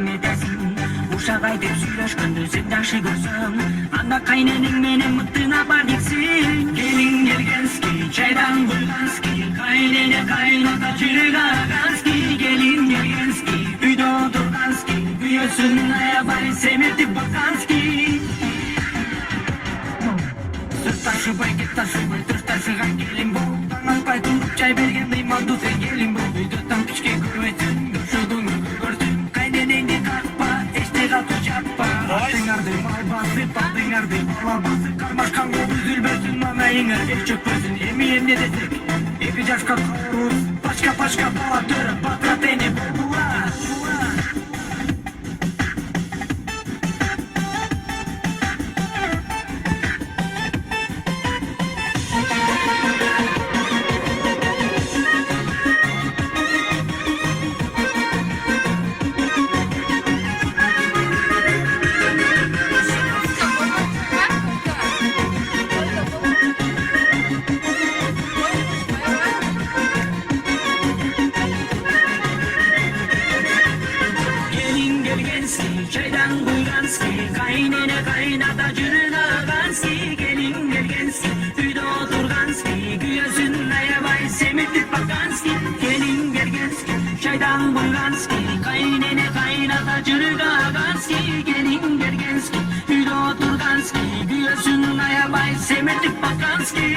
devam edesin. Uşak aydıp süйлöşkündü sen жақсы көрсөң, анда кайненең менен мыктына бар дексин. Келин келгенский, чайдан куйганский, кайнене кайната жүрөк аганский. Келин келгенский, үйдө турганский, күйөөсүн аябай семетип баканский. Сөз ташыбай, кет ташыбай, төш ташыган келин бол. Таң атпай туруп чай берген дыймалдуу сен келин бол. Үйдө таң пичке көрбөйсүн, көршүдүң көрсүн. Кайненеңди какпа, эчте катуу жаппа. Аттыңарды мал басып, алдыңарды бала басып. Кармашкан кол үзүлбөсүн, маңайыңар жер чөкпөсүн. Эми эмне десек, 2 жашка калабыз, пачка бала төрөп, батырат эне болдула. Çaydan kuyganski, kaynene kaynata жүрүн аганski. Gelin gelgenski, үйдө отурганski, күйөөсүн аябай семетип баканski. Gelin gelgenski, çaydan kuyganski, kaynene kaynata жүрүн аганski. Gelin gelgenski, үйдө отурганski, kүйөөсүн аябай семетип баканski.